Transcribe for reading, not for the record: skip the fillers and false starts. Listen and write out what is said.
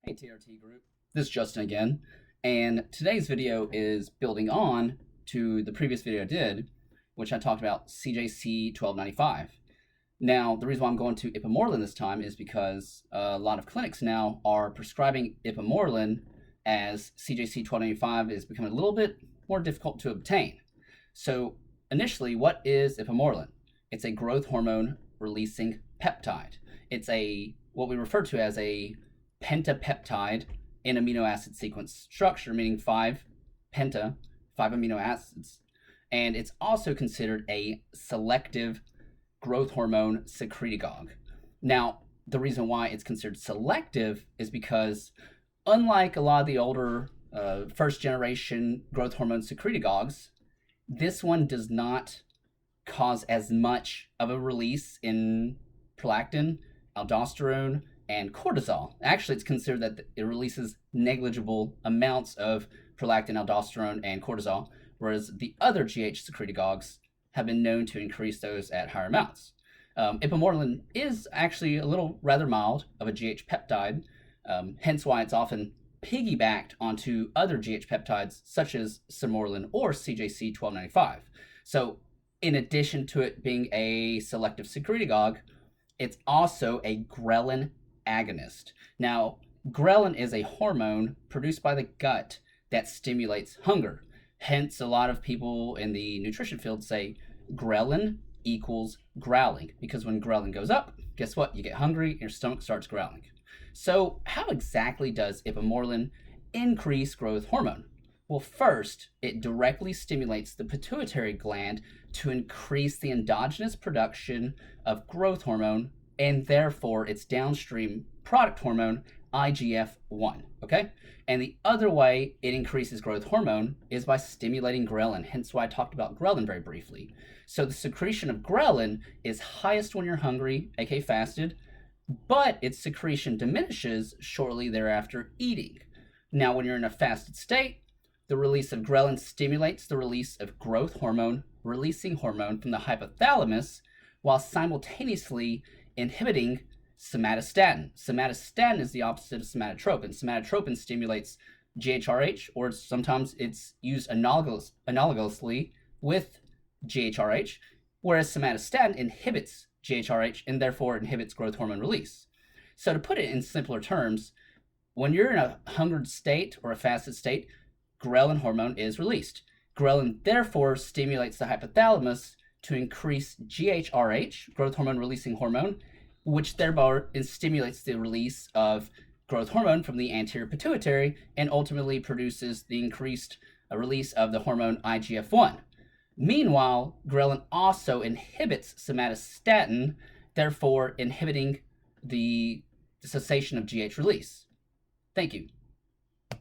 Hey TRT group, this is Justin again, and today's video is building on to the previous video I did, which I talked about CJC 1295. Now, the reason why I'm going to Ipamorelin this time is because a lot of clinics now are prescribing Ipamorelin, as CJC 1295 is becoming a little bit more difficult to obtain. So initially, what is Ipamorelin? It's a growth hormone releasing peptide. It's what we refer to as a pentapeptide in amino acid sequence structure, meaning 5 amino acids. And it's also considered a selective growth hormone secretagogue. Now, the reason why it's considered selective is because, unlike a lot of the older first generation growth hormone secretagogues, this one does not cause as much of a release in prolactin, aldosterone, and cortisol. Actually, it's considered that it releases negligible amounts of prolactin, aldosterone, and cortisol, whereas the other GH secretagogues have been known to increase those at higher amounts. Ipamorelin is actually a little rather mild of a GH peptide, hence why it's often piggybacked onto other GH peptides such as Sermorelin or CJC 1295. So in addition to it being a selective secretagogue, it's also a ghrelin agonist. Now, ghrelin is a hormone produced by the gut that stimulates hunger. Hence, a lot of people in the nutrition field say ghrelin equals growling, because when ghrelin goes up, guess what? You get hungry and your stomach starts growling. So how exactly does Ipamorelin increase growth hormone? Well, first, it directly stimulates the pituitary gland to increase the endogenous production of growth hormone and therefore its downstream product hormone, IGF-1, okay? And the other way it increases growth hormone is by stimulating ghrelin, hence why I talked about ghrelin very briefly. So the secretion of ghrelin is highest when you're hungry, aka fasted, but its secretion diminishes shortly thereafter eating. Now, when you're in a fasted state, the release of ghrelin stimulates the release of growth hormone, releasing hormone from the hypothalamus, while simultaneously inhibiting somatostatin. Somatostatin is the opposite of somatotropin. Somatotropin stimulates GHRH, or sometimes it's used analogously with GHRH, whereas somatostatin inhibits GHRH and therefore inhibits growth hormone release. So to put it in simpler terms, when you're in a hungered state or a fasted state, ghrelin hormone is released. Ghrelin therefore stimulates the hypothalamus to increase GHRH, growth hormone releasing hormone, which thereby stimulates the release of growth hormone from the anterior pituitary and ultimately produces the increased release of the hormone IGF-1. Meanwhile, ghrelin also inhibits somatostatin, therefore inhibiting the cessation of GH release. Thank you.